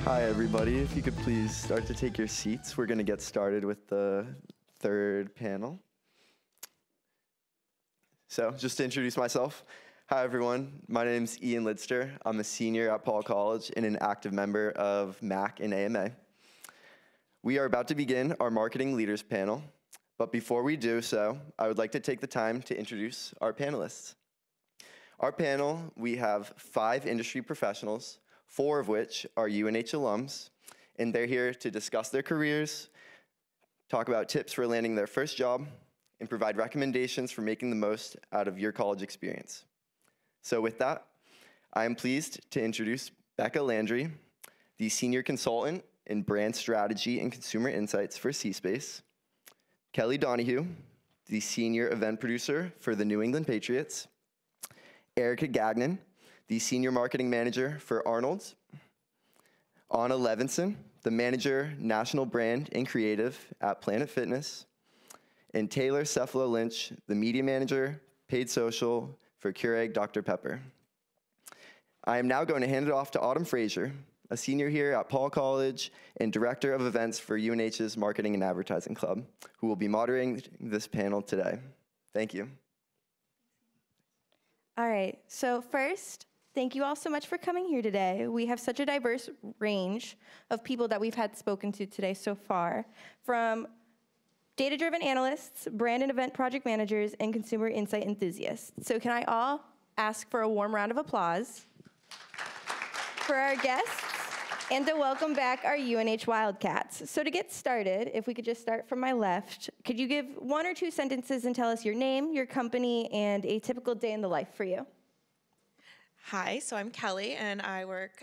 Hi, everybody. If you could please start to take your seats, we're going to get started with the third panel. So, just to introduce myself, hi, everyone. My name's Ian Lidster. I'm a senior at Paul College and an active member of SMAC and AMA. We are about to begin our Marketing Leaders panel, but before we do so, I would like to take the time to introduce our panelists. Our panel, we have 5 industry professionals, 4 of which are UNH alums, and they're here to discuss their careers, talk about tips for landing their first job, and provide recommendations for making the most out of your college experience. So with that, I am pleased to introduce Becca Landry, the Senior Consultant in Brand Strategy and Consumer Insights for C-Space, Kelly Donahue, the Senior Event Producer for the New England Patriots, Erica Gagnon, the Senior Marketing Manager for Arnold, Anna Levenson, the Manager, National Brand and Creative at Planet Fitness, and Taylor Cefalo Lynch, the Media Manager, Paid Social for Keurig Dr. Pepper. I am now going to hand it off to Autumn Frazier, a senior here at Paul College and Director of Events for UNH's Marketing and Advertising Club, who will be moderating this panel today. Thank you. All right, so first, thank you all so much for coming here today. We have such a diverse range of people that we've had spoken to today so far, from data-driven analysts, brand and event project managers, and consumer insight enthusiasts. So can I all ask for a warm round of applause for our guests and to welcome back our UNH Wildcats. So to get started, if we could just start from my left, could you give 1 or 2 sentences and tell us your name, your company, and a typical day in the life for you? Hi, so I'm Kelly, and I work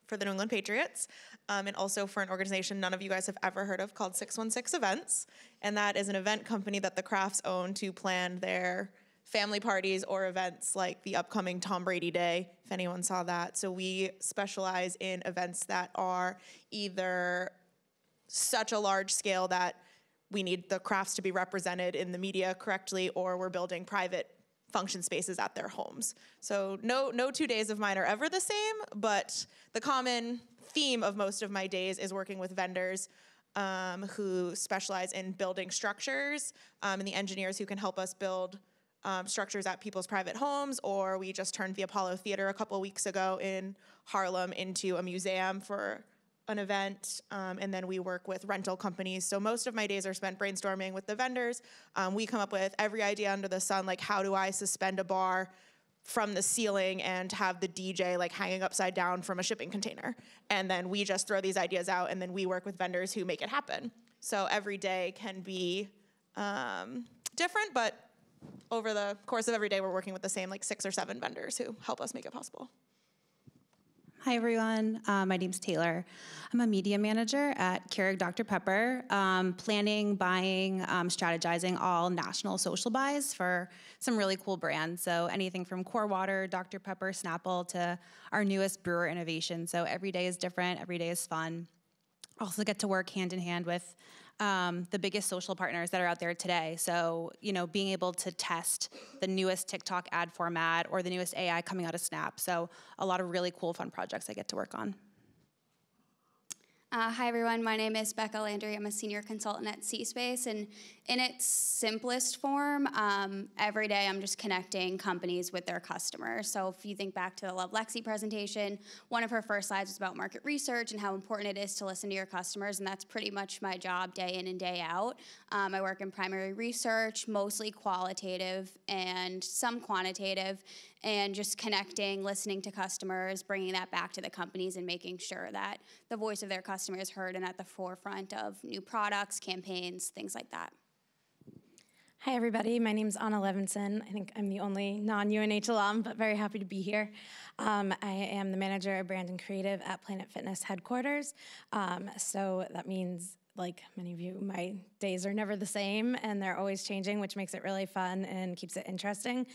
for the New England Patriots, and also for an organization none of you guys have ever heard of called 616 Events, and that is an event company that the Crafts own to plan their family parties or events like the upcoming Tom Brady Day, if anyone saw that. So we specialize in events that are either such a large scale that we need the crafts to be represented in the media correctly, or we're building private function spaces at their homes. So no 2 days of mine are ever the same, but the common theme of most of my days is working with vendors who specialize in building structures, and the engineers who can help us build structures at people's private homes, or we just turned the Apollo Theater a couple weeks ago in Harlem into a museum for an event, and then we work with rental companies. So most of my days are spent brainstorming with the vendors. We come up with every idea under the sun, like how do I suspend a bar from the ceiling and have the DJ like hanging upside down from a shipping container. And then we just throw these ideas out, and then we work with vendors who make it happen. So every day can be different, but over the course of every day, we're working with the same like 6 or 7 vendors who help us make it possible. Hi, everyone. My name's Taylor. I'm a media manager at Keurig Dr. Pepper, planning, buying, strategizing all national social buys for some really cool brands. So anything from Core Water, Dr. Pepper, Snapple, to our newest brewer innovation. So every day is different. Every day is fun. Also get to work hand in hand with the biggest social partners that are out there today. So, you know, being able to test the newest TikTok ad format or the newest AI coming out of Snap. So a lot of really cool, fun projects I get to work on. Hi, everyone. My name is Becca Landry. I'm a senior consultant at C-Space, and in its simplest form, every day I'm just connecting companies with their customers. So if you think back to the Love Lexi presentation, one of her first slides was about market research and how important it is to listen to your customers, and that's pretty much my job day in and day out. I work in primary research, mostly qualitative and some quantitative, and just connecting, listening to customers, bringing that back to the companies and making sure that the voice of their customer is heard and at the forefront of new products, campaigns, things like that. Hi, everybody. My name's Anna Levenson. I think I'm the only non-UNH alum, but very happy to be here. I am the manager of brand and creative at Planet Fitness headquarters. So that means, like many of you, my days are never the same, and they're always changing, which makes it really fun and keeps it interesting.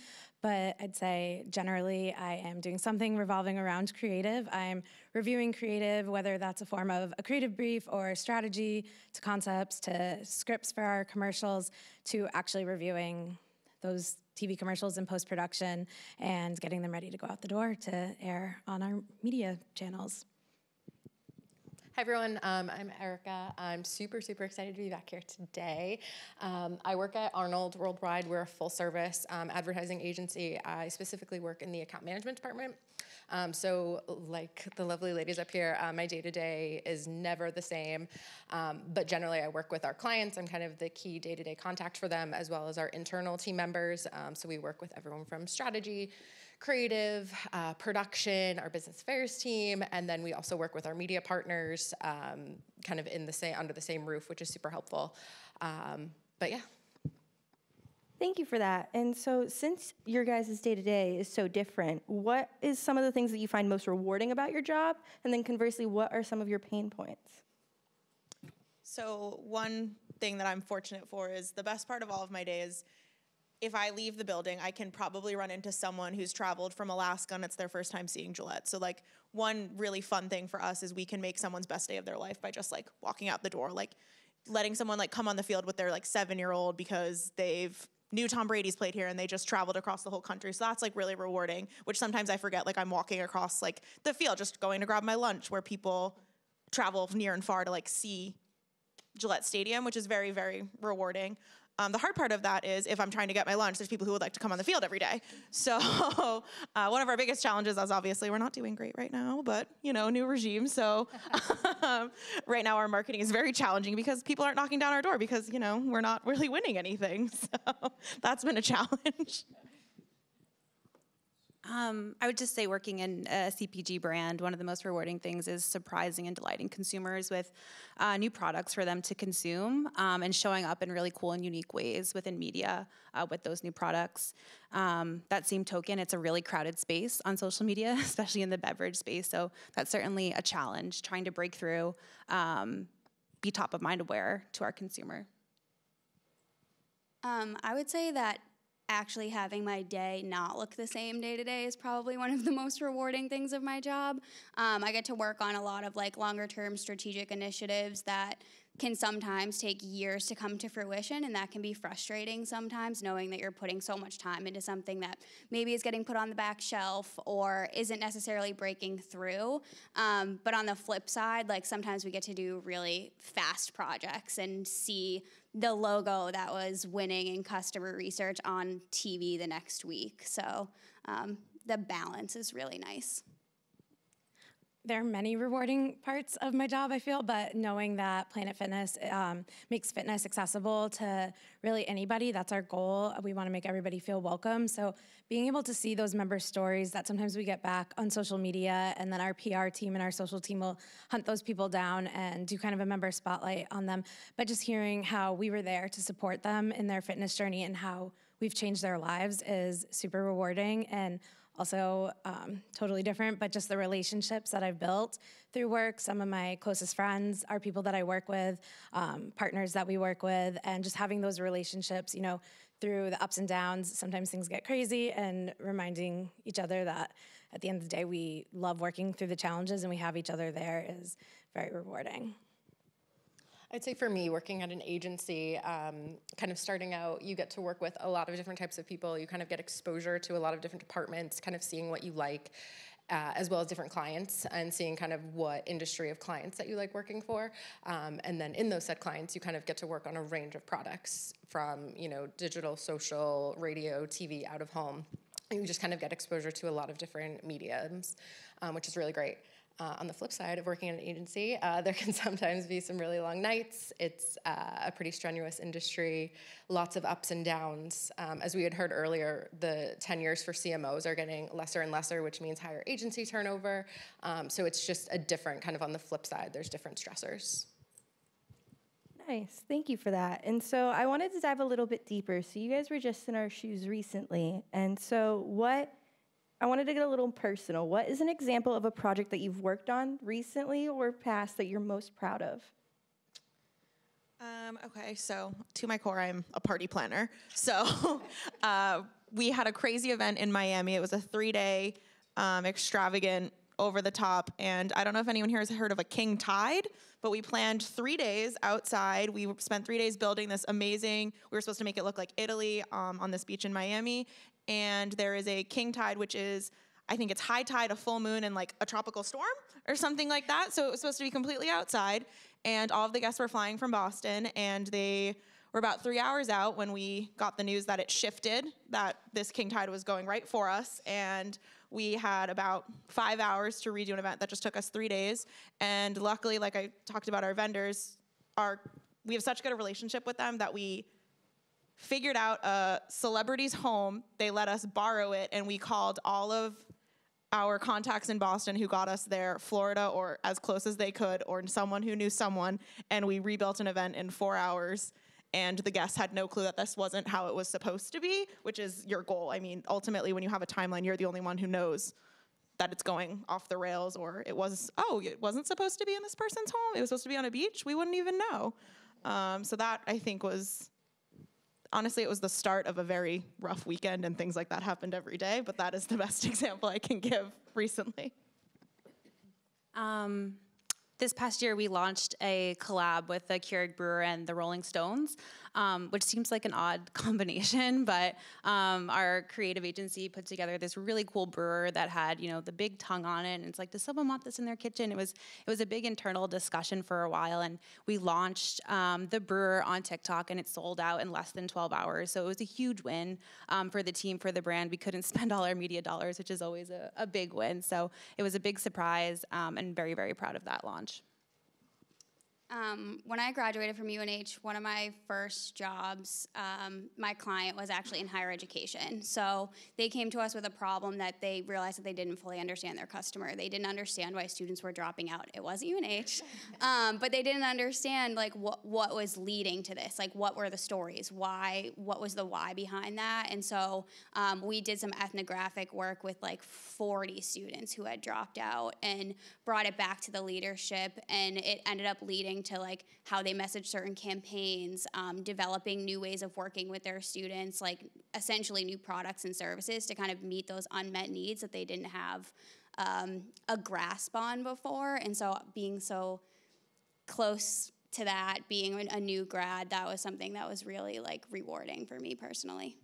But I'd say generally I am doing something revolving around creative. I'm reviewing creative, whether that's a form of a creative brief or strategy, to concepts, to scripts for our commercials, to actually reviewing those TV commercials in post-production and getting them ready to go out the door to air on our media channels. Hi everyone, I'm Erica. I'm super excited to be back here today. I work at Arnold Worldwide. We're a full service advertising agency. I specifically work in the account management department. So like the lovely ladies up here, my day-to-day is never the same, but generally I work with our clients. I'm kind of the key day-to-day contact for them, as well as our internal team members. So we work with everyone from strategy, creative, production, our business affairs team, and then we also work with our media partners, kind of under the same roof, which is super helpful. But yeah. Thank you for that. And so since your guys' day-to-day is so different, what is some of the things that you find most rewarding about your job? And then conversely, what are some of your pain points? So one thing that I'm fortunate for is the best part of all of my day is if I leave the building, I can probably run into someone who's traveled from Alaska and it's their first time seeing Gillette. So like one really fun thing for us is we can make someone's best day of their life by just like walking out the door, like letting someone like come on the field with their like 7-year-old because they've knew Tom Brady's played here and they just traveled across the whole country. So that's like really rewarding, which sometimes I forget, like I'm walking across like the field, just going to grab my lunch, where people travel near and far to like see Gillette Stadium, which is very, very rewarding. The hard part of that is if I'm trying to get my lunch, there's people who would like to come on the field every day. So one of our biggest challenges is obviously we're not doing great right now, but you know, new regime. So right now our marketing is very challenging because people aren't knocking down our door because, you know, we're not really winning anything. So that's been a challenge. I would just say working in a CPG brand, one of the most rewarding things is surprising and delighting consumers with new products for them to consume, and showing up in really cool and unique ways within media with those new products. That same token, it's a really crowded space on social media, especially in the beverage space. So that's certainly a challenge, trying to break through, be top of mind aware to our consumer. I would say that actually having my day not look the same day to day is probably one of the most rewarding things of my job. I get to work on a lot of like longer term strategic initiatives that can sometimes take years to come to fruition, and that can be frustrating sometimes, knowing that you're putting so much time into something that maybe is getting put on the back shelf or isn't necessarily breaking through. But on the flip side, like sometimes we get to do really fast projects and see the logo that was winning in customer research on TV the next week. So the balance is really nice. There are many rewarding parts of my job, I feel, but knowing that Planet Fitness makes fitness accessible to really anybody, that's our goal. We want to make everybody feel welcome. So being able to see those member stories that sometimes we get back on social media, and then our PR team and our social team will hunt those people down and do kind of a member spotlight on them. But just hearing how we were there to support them in their fitness journey and how we've changed their lives is super rewarding, and also totally different, but just the relationships that I've built through work. Some of my closest friends are people that I work with, partners that we work with, and just having those relationships, you know, through the ups and downs. Sometimes things get crazy, and reminding each other that at the end of the day, we love working through the challenges and we have each other there is very rewarding. I'd say for me, working at an agency, kind of starting out, you get to work with a lot of different types of people. You kind of get exposure to a lot of different departments, kind of seeing what you like, as well as different clients, and seeing kind of what industry of clients that you like working for. And then in those said clients, you kind of get to work on a range of products from, you know, digital, social, radio, TV, out of home. And you just kind of get exposure to a lot of different mediums, which is really great. On the flip side of working in an agency, there can sometimes be some really long nights. It's a pretty strenuous industry, lots of ups and downs. As we had heard earlier, the tenures for CMOs are getting lesser and lesser, which means higher agency turnover. So it's just a different kind of on the flip side, there's different stressors. Nice, thank you for that. And so I wanted to dive a little bit deeper. So you guys were just in our shoes recently. And so I wanted to get a little personal. What is an example of a project that you've worked on recently or past that you're most proud of? Okay, so to my core, I'm a party planner. So we had a crazy event in Miami. It was a 3-day extravagant, over the top, and I don't know if anyone here has heard of a king tide, but we planned 3 days outside. We spent 3 days building this amazing, we were supposed to make it look like Italy on this beach in Miami, and there is a king tide, which is, I think it's high tide, a full moon, and like a tropical storm, or something like that. So it was supposed to be completely outside, and all of the guests were flying from Boston, and they were about 3 hours out when we got the news that it shifted, that this king tide was going right for us, and we had about 5 hours to redo an event that just took us 3 days. And luckily, like I talked about, our vendors, we have such good a relationship with them that we figured out a celebrity's home. They let us borrow it, and we called all of our contacts in Boston who got us there, Florida, or as close as they could, or someone who knew someone, and we rebuilt an event in 4 hours. And the guests had no clue that this wasn't how it was supposed to be, which is your goal. I mean, ultimately, when you have a timeline, you're the only one who knows that it's going off the rails, or it wasn't supposed to be in this person's home. It was supposed to be on a beach. We wouldn't even know. So that, I think, honestly, it was the start of a very rough weekend, and things like that happened every day, but that is the best example I can give recently. This past year, we launched a collab with the Keurig brewer and the Rolling Stones, which seems like an odd combination, but our creative agency put together this really cool brewer that had, the big tongue on it, and it's like, does someone want this in their kitchen? It was a big internal discussion for a while, and we launched the brewer on TikTok, and it sold out in less than 12 hours, so it was a huge win for the team, for the brand. We couldn't spend all our media dollars, which is always a big win, so it was a big surprise, and very, very proud of that launch. When I graduated from UNH, one of my first jobs, my client was actually in higher education. So they came to us with a problem that they realized that they didn't fully understand their customer. They didn't understand why students were dropping out. It wasn't UNH, but they didn't understand what was leading to this. Like, what were the stories? What was the why behind that? And so we did some ethnographic work with 40 students who had dropped out and brought it back to the leadership, and it ended up leading to how they message certain campaigns, developing new ways of working with their students, essentially new products and services to kind of meet those unmet needs that they didn't have a grasp on before. And so being so close to that, being a new grad, that was something that was really rewarding for me personally.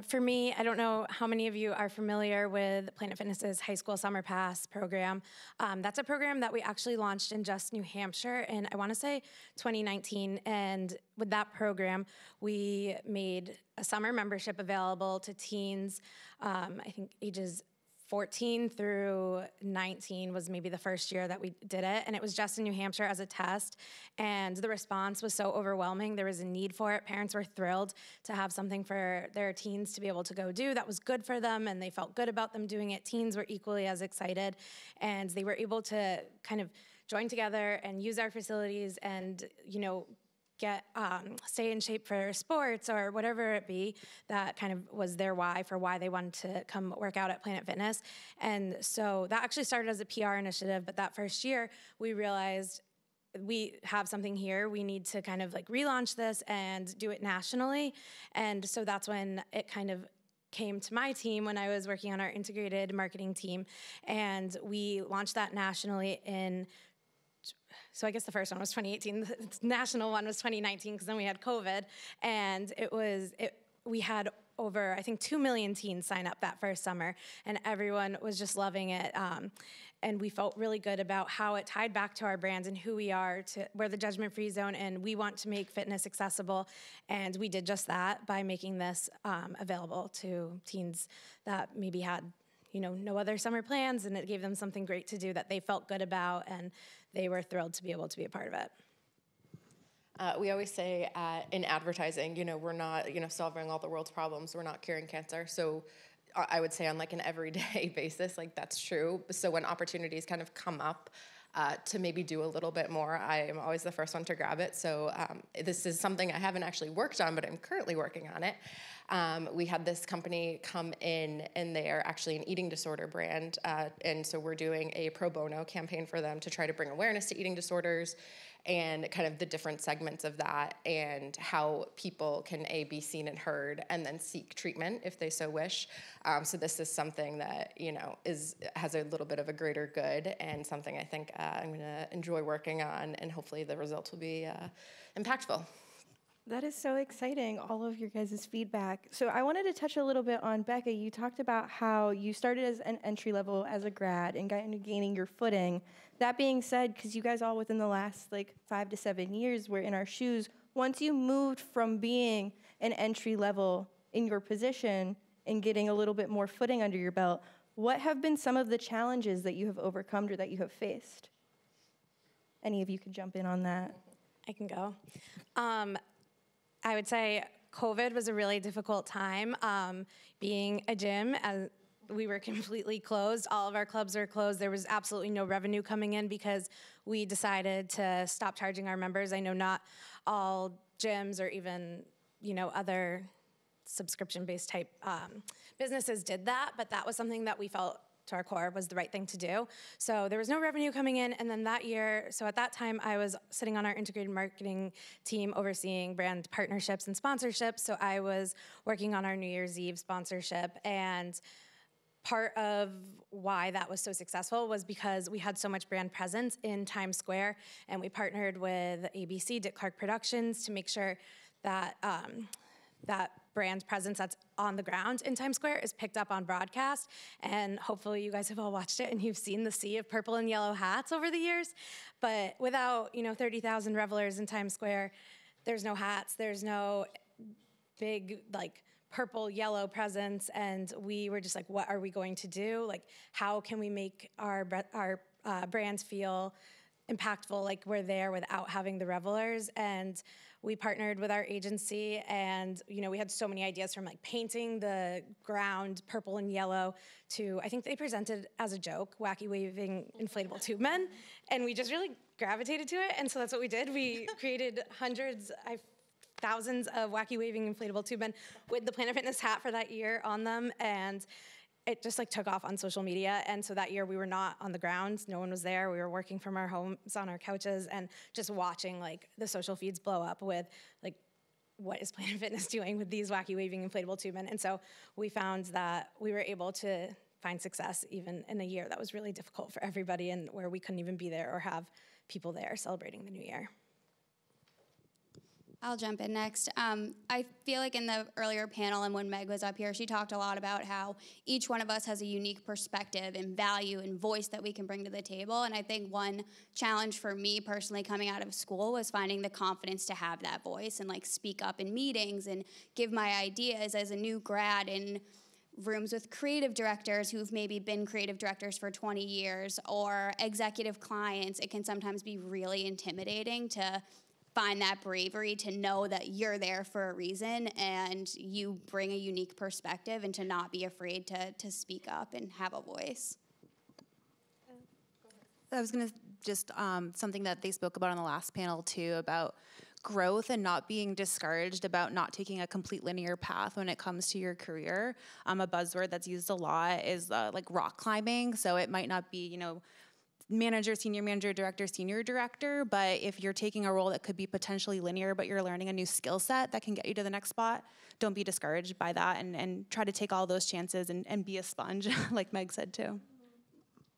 For me, I don't know how many of you are familiar with Planet Fitness's High School Summer Pass program. That's a program that we actually launched in just New Hampshire in, I want to say, 2019. And with that program, we made a summer membership available to teens, I think ages 14 through 19 was maybe the first year that we did it, and it was just in New Hampshire as a test, and the response was so overwhelming. There was a need for it. Parents were thrilled to have something for their teens to be able to go do that was good for them, and they felt good about them doing it. Teens were equally as excited, and they were able to kind of join together and use our facilities and, stay in shape for sports or whatever it be. That kind of was their why for why they wanted to come work out at Planet Fitness. And so that actually started as a PR initiative, but that first year we realized we have something here. We need to kind of relaunch this and do it nationally. And so that's when it kind of came to my team when I was working on our integrated marketing team. And we launched that nationally so I guess the first one was 2018. The national one was 2019 because then we had COVID. And we had over, I think, 2 million teens sign up that first summer, and everyone was just loving it. And we felt really good about how it tied back to our brands and who we are. We're the judgment-free zone, and we want to make fitness accessible. And we did just that by making this available to teens that maybe had no other summer plans, and it gave them something great to do that they felt good about, and they were thrilled to be able to be a part of it. We always say in advertising, we're not, solving all the world's problems. We're not curing cancer. So I would say on an everyday basis, that's true. So when opportunities kind of come up to maybe do a little bit more, I am always the first one to grab it. So this is something I haven't actually worked on, but I'm currently working on it. We had this company come in, and they are actually an eating disorder brand. And so we're doing a pro bono campaign for them to try to bring awareness to eating disorders and kind of the different segments of that, and how people can be seen and heard and then seek treatment if they so wish. So this is something that, has a little bit of a greater good, and something I think I'm going to enjoy working on, and hopefully the results will be impactful. That is so exciting, all of your guys' feedback. So I wanted to touch a little bit on Becca. You talked about how you started as an entry level as a grad and got into gaining your footing. That being said, because you guys all within the last 5 to 7 years were in our shoes, once you moved from being an entry level in your position and getting a little bit more footing under your belt, what have been some of the challenges that you have overcome or that you have faced? Any of you can jump in on that. I can go. I would say COVID was a really difficult time. Being a gym, as we were completely closed. All of our clubs were closed. There was absolutely no revenue coming in because we decided to stop charging our members. I know not all gyms or even, other subscription-based type businesses did that, but that was something that we felt to our core was the right thing to do. So there was no revenue coming in, and then that year, so at that time I was sitting on our integrated marketing team overseeing brand partnerships and sponsorships, so I was working on our New Year's Eve sponsorship, and part of why that was so successful was because we had so much brand presence in Times Square, and we partnered with ABC, Dick Clark Productions, to make sure that that brand presence that's on the ground in Times Square is picked up on broadcast. And hopefully you guys have all watched it and you've seen the sea of purple and yellow hats over the years. But without 30,000 revelers in Times Square, there's no hats, there's no big purple yellow presence. And we were just like, what are we going to do? How can we make our brands feel impactful, like we're there without having the revelers? And we partnered with our agency, and we had so many ideas, from painting the ground purple and yellow to, I think they presented as a joke, wacky waving inflatable tube men, and we just really gravitated to it, and so that's what we did. We created thousands of wacky waving inflatable tube men with the Planet Fitness hat for that year on them, and it just took off on social media. And so that year we were not on the ground, no one was there. We were working from our homes on our couches and just watching the social feeds blow up with what is Planet Fitness doing with these wacky waving inflatable tube men? And so we found that we were able to find success even in a year that was really difficult for everybody and where we couldn't even be there or have people there celebrating the new year. I'll jump in next. I feel like in the earlier panel and when Meg was up here, she talked a lot about how each one of us has a unique perspective and value and voice that we can bring to the table. And I think one challenge for me personally coming out of school was finding the confidence to have that voice and speak up in meetings and give my ideas as a new grad in rooms with creative directors who've maybe been creative directors for 20 years or executive clients. It can sometimes be really intimidating to find that bravery to know that you're there for a reason and you bring a unique perspective, and to not be afraid to speak up and have a voice. I was going to just something that they spoke about on the last panel too, about growth and not being discouraged about not taking a complete linear path when it comes to your career. A buzzword that's used a lot is rock climbing. So it might not be, manager, senior manager, director, senior director, but if you're taking a role that could be potentially linear, but you're learning a new skill set that can get you to the next spot, don't be discouraged by that, and try to take all those chances and be a sponge, like Meg said too.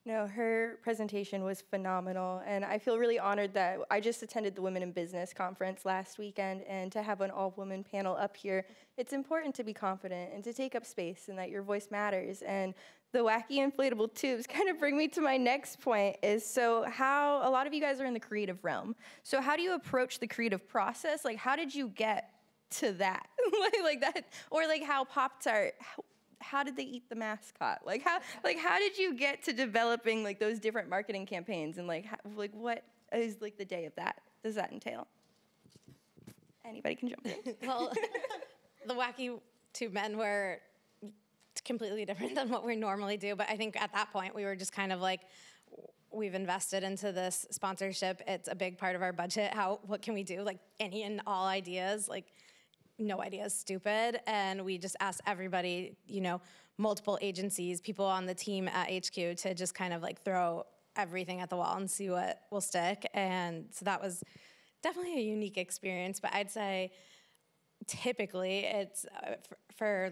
No, her presentation was phenomenal, and I feel really honored that I just attended the Women in Business conference last weekend, and to have an all-women panel up here, it's important to be confident and to take up space and that your voice matters. And the wacky inflatable tubes kind of bring me to my next point is, so how, a lot of you guys are in the creative realm, so how do you approach the creative process? How did you get to that? like that, or how Pop-Tart, how did they eat the mascot? How did you get to developing those different marketing campaigns, and what is the day of that? Does that entail? Anybody can jump in. Well, the wacky tube men were completely different than what we normally do, but I think at that point we were just kind of we've invested into this sponsorship. It's a big part of our budget. What can we do? Any and all ideas. No idea is stupid, and we just asked everybody, multiple agencies, people on the team at HQ, to just kind of throw everything at the wall and see what will stick. And so that was definitely a unique experience, but I'd say typically it's for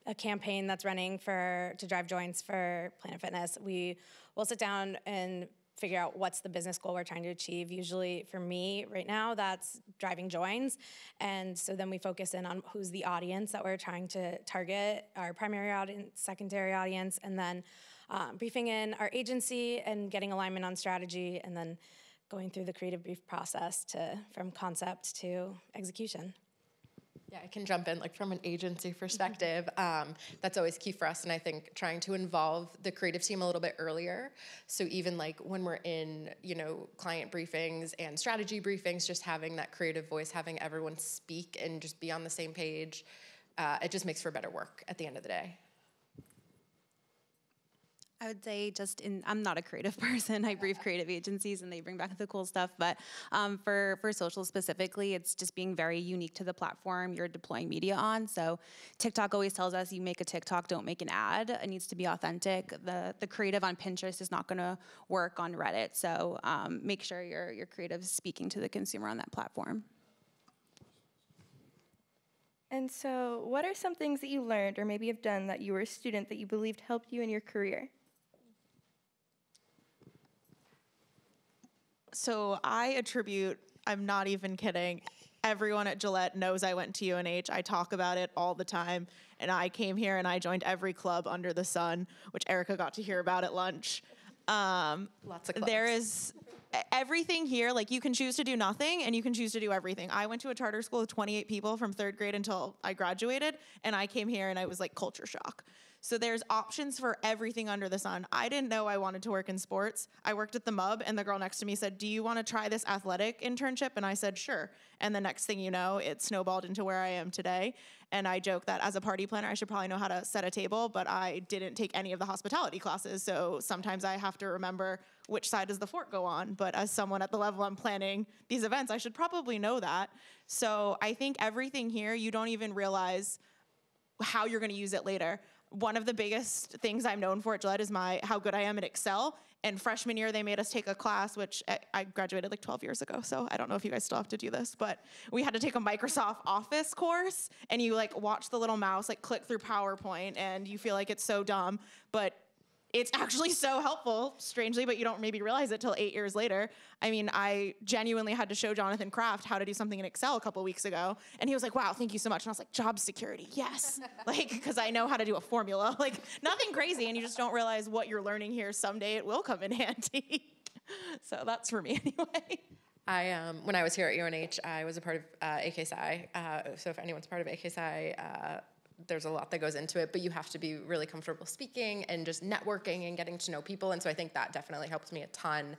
a campaign that's running to drive joints for Planet Fitness, we will sit down and figure out what's the business goal we're trying to achieve. Usually for me right now, that's driving joins. And so then we focus in on who's the audience that we're trying to target, our primary audience, secondary audience, and then briefing in our agency and getting alignment on strategy, and then going through the creative brief process from concept to execution. Yeah, I can jump in, like from an agency perspective. That's always key for us, and I think trying to involve the creative team a little bit earlier. So even like when we're in, client briefings and strategy briefings, just having that creative voice, having everyone speak and just be on the same page, it just makes for better work at the end of the day. I would say I'm not a creative person. I brief creative agencies and they bring back the cool stuff. But for social specifically, it's just being very unique to the platform you're deploying media on. So TikTok always tells us you make a TikTok, don't make an ad. It needs to be authentic. The creative on Pinterest is not going to work on Reddit. So make sure your creative is speaking to the consumer on that platform. And so what are some things that you learned or maybe have done that you were a student that you believed helped you in your career? So I attribute, I'm not even kidding, everyone at Gillette knows I went to UNH. I talk about it all the time. And I came here and I joined every club under the sun, which Erica got to hear about at lunch. Lots of clubs. There is everything here. Like, you can choose to do nothing and you can choose to do everything. I went to a charter school with 28 people from 3rd grade until I graduated. And I came here and I was like culture shock. So there's options for everything under the sun. I didn't know I wanted to work in sports. I worked at the MUB, and the girl next to me said, "Do you want to try this athletic internship?" And I said, "Sure." And the next thing you know, it snowballed into where I am today. And I joke that as a party planner, I should probably know how to set a table, but I didn't take any of the hospitality classes. So sometimes I have to remember which side does the fork go on. But as someone at the level I'm planning these events, I should probably know that. So I think everything here, you don't even realize how you're going to use it later. One of the biggest things I'm known for at Gillette is how good I am at Excel. And freshman year, they made us take a class, which I graduated like 12 years ago, so I don't know if you guys still have to do this, but we had to take a Microsoft Office course, and you like watch the little mouse like click through PowerPoint, and you feel like it's so dumb, but it's actually so helpful, strangely, but you don't maybe realize it till 8 years later. I mean, I genuinely had to show Jonathan Kraft how to do something in Excel a couple weeks ago, and he was like, "Wow, thank you so much." And I was like, "Job security, yes." Like, because I know how to do a formula. Like, nothing crazy, and you just don't realize what you're learning here. Someday it will come in handy. So that's for me anyway. When I was here at UNH, I was a part of AKSI. So if anyone's part of AKSI, there's a lot that goes into it, but you have to be really comfortable speaking and just networking and getting to know people. And so I think that definitely helped me a ton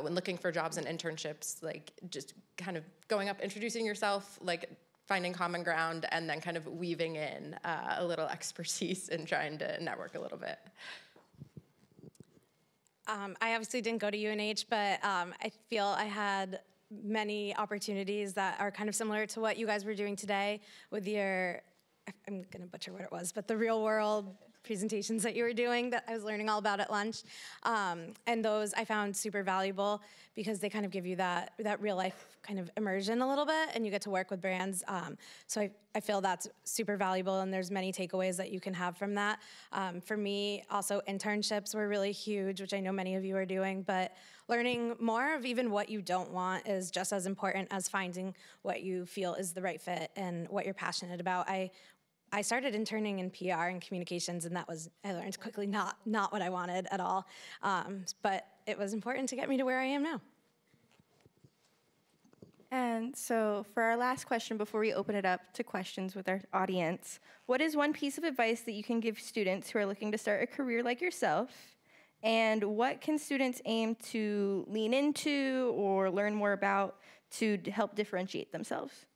when looking for jobs and internships, like just kind of going up, introducing yourself, like finding common ground, and then kind of weaving in a little expertise and trying to network a little bit. I obviously didn't go to UNH, but I feel I had many opportunities that are kind of similar to what you guys were doing today with your, I'm going to butcher what it was, but the real world presentations that you were doing that I was learning all about at lunch. And those I found super valuable because they kind of give you that real life kind of immersion a little bit, and you get to work with brands. So I feel that's super valuable, and there's many takeaways that you can have from that. For me, also internships were really huge, which I know many of you are doing, but learning more of even what you don't want is just as important as finding what you feel is the right fit and what you're passionate about. I started interning in PR and communications, and I learned quickly not what I wanted at all. But it was important to get me to where I am now. And so for our last question, before we open it up to questions with our audience, what is one piece of advice that you can give students who are looking to start a career like yourself? And what can students aim to lean into or learn more about to help differentiate themselves?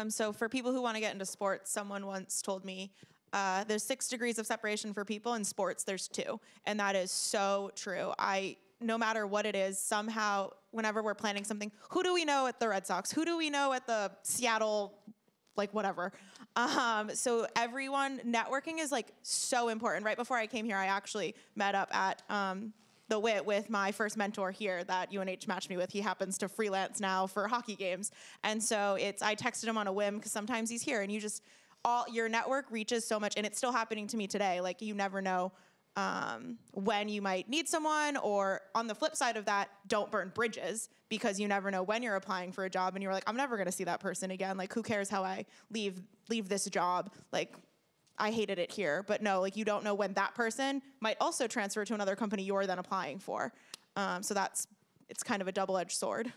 So for people who want to get into sports, someone once told me there's 6 degrees of separation for people. In sports, there's 2. And that is so true. No matter what it is, somehow, whenever we're planning something, who do we know at the Red Sox? Who do we know at the Seattle, like whatever? So everyone, networking is like so important. Right before I came here, I actually met up at the WIT with my first mentor here that UNH matched me with. He happens to freelance now for hockey games. And so I texted him on a whim because sometimes he's here, and your network reaches so much, and it's still happening to me today. Like, you never know when you might need someone, or on the flip side of that, don't burn bridges, because you never know when you're applying for a job and you're like, I'm never gonna see that person again. Like, who cares how I leave this job? Like, I hated it here. But no, like, you don't know when that person might also transfer to another company you're then applying for. So it's kind of a double-edged sword.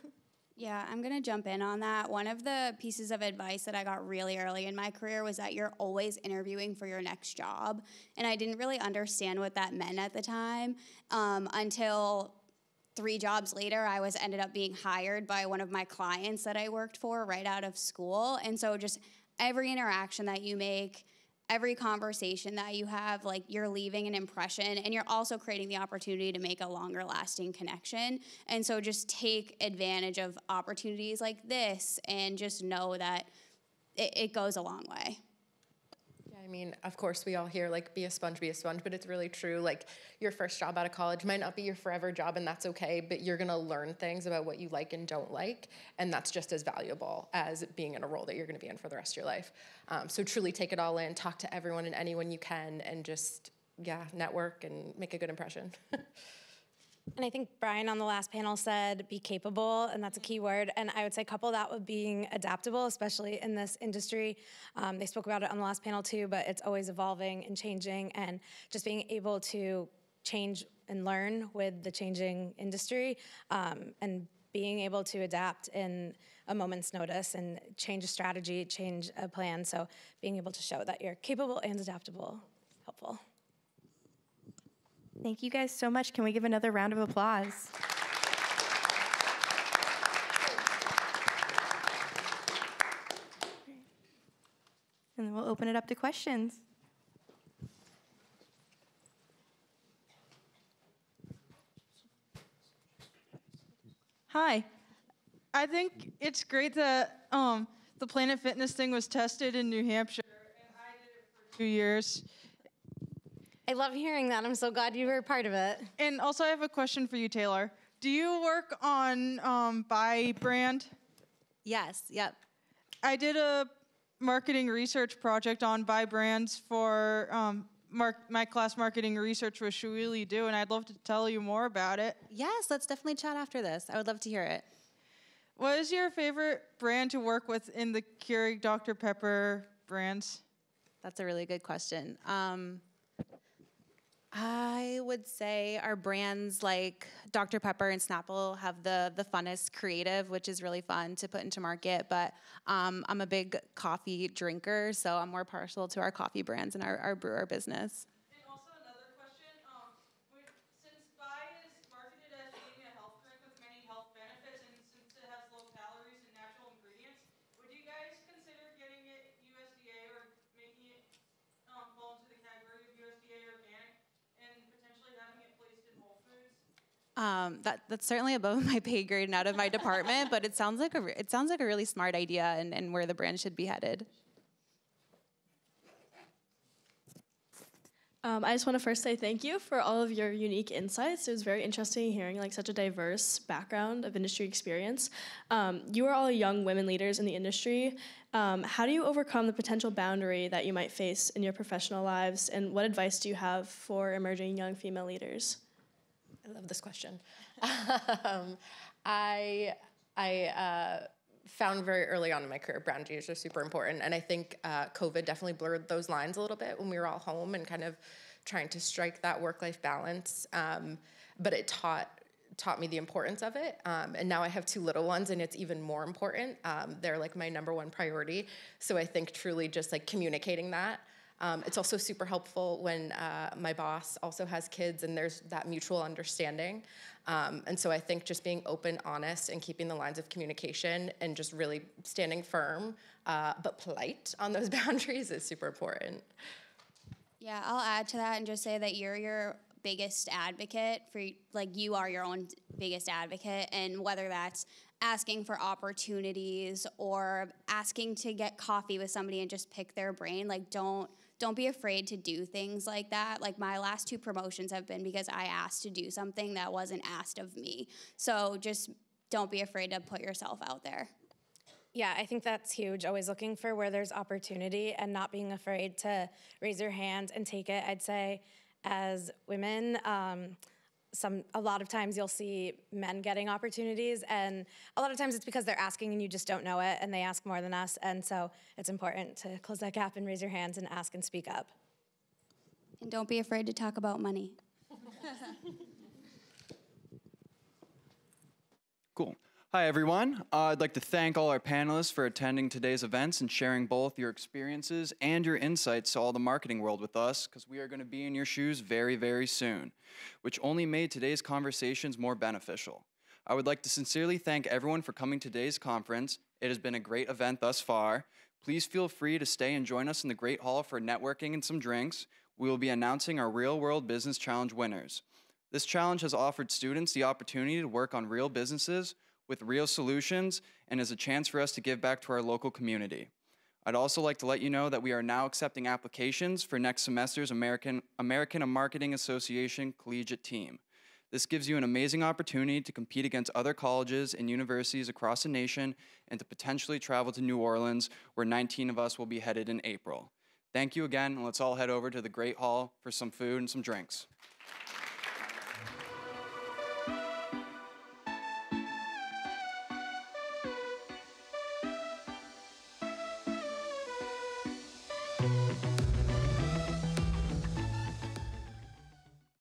Yeah, I'm gonna jump in on that. One of the pieces of advice that I got really early in my career was that you're always interviewing for your next job. And I didn't really understand what that meant at the time until 3 jobs later, I ended up being hired by one of my clients that I worked for right out of school. And so just every interaction that you make, every conversation that you have, like, you're leaving an impression, and you're also creating the opportunity to make a longer lasting connection. And so just take advantage of opportunities like this and just know that it goes a long way. Yeah, I mean, of course, we all hear, like, be a sponge, but it's really true. Like, your first job out of college might not be your forever job, and that's okay, but you're gonna learn things about what you like and don't like, and that's just as valuable as being in a role that you're gonna be in for the rest of your life. So truly take it all in, talk to everyone and anyone you can, and just, network and make a good impression. And I think Brian on the last panel said be capable, and that's a key word. And I would say couple that with being adaptable, especially in this industry. They spoke about it on the last panel too, but it's always evolving and changing, and just being able to change and learn with the changing industry, and being able to adapt in a moment's notice and change a strategy, change a plan. So being able to show that you're capable and adaptable, helpful. Thank you guys so much. Can we give another round of applause? And then we'll open it up to questions. Hi. I think it's great that the Planet Fitness thing was tested in New Hampshire, and I did it for 2 years. I love hearing that. I'm so glad you were a part of it. And also, I have a question for you, Taylor. Do you work on Buy brand? Yes, yep. I did a marketing research project on Buy brands for my class marketing research with Shawili Do, and I'd love to tell you more about it. Yes, let's definitely chat after this. I would love to hear it. What is your favorite brand to work with in the Keurig Dr. Pepper brands? That's a really good question. I would say our brands like Dr. Pepper and Snapple have the funnest creative, which is really fun to put into market. But I'm a big coffee drinker, so I'm more partial to our coffee brands and our brewer business. And also another question, since Bai is marketed as being a health drink with many health benefits, and since it has low calories and natural ingredients, would you guys consider getting it USDA or making it fall into the category of USDA organic and potentially having it placed in Whole Foods? That's certainly above my pay grade and out of my department, but it sounds like a really smart idea and where the brand should be headed. I just want to first say thank you for all of your unique insights. It was very interesting hearing like such a diverse background of industry experience. You are all young women leaders in the industry. How do you overcome the potential boundary that you might face in your professional lives, and what advice do you have for emerging young female leaders? I love this question. I found very early on in my career boundaries are super important, and I think COVID definitely blurred those lines a little bit when we were all home and kind of trying to strike that work-life balance. But it taught me the importance of it, and now I have 2 little ones, and it's even more important. They're like my #1 priority. So I think truly just like communicating that. It's also super helpful when my boss also has kids and there's that mutual understanding. And so I think just being open, honest, and keeping the lines of communication and just really standing firm but polite on those boundaries is super important. Yeah, I'll add to that and just say that you're your biggest advocate for, like, you are your own biggest advocate, and whether that's asking for opportunities or asking to get coffee with somebody and just pick their brain, like, don't be afraid to do things like that. Like, my last 2 promotions have been because I asked to do something that wasn't asked of me. So just don't be afraid to put yourself out there. Yeah, I think that's huge. Always looking for where there's opportunity and not being afraid to raise your hand and take it. I'd say as women, a lot of times you'll see men getting opportunities, and a lot of times it's because they're asking and you just don't know it, and they ask more than us, and so it's important to close that gap and raise your hands and ask and speak up. And don't be afraid to talk about money. Cool. Hi, everyone. I'd like to thank all our panelists for attending today's events and sharing both your experiences and your insights to all the marketing world with us, because we are going to be in your shoes very, very soon, which only made today's conversations more beneficial. I would like to sincerely thank everyone for coming to today's conference. It has been a great event thus far. Please feel free to stay and join us in the Great Hall for networking and some drinks. We will be announcing our Real World Business Challenge winners. This challenge has offered students the opportunity to work on real businesses with real solutions, and is a chance for us to give back to our local community. I'd also like to let you know that we are now accepting applications for next semester's American Marketing Association collegiate team. This gives you an amazing opportunity to compete against other colleges and universities across the nation and to potentially travel to New Orleans, where 19 of us will be headed in April. Thank you again, and let's all head over to the Great Hall for some food and some drinks.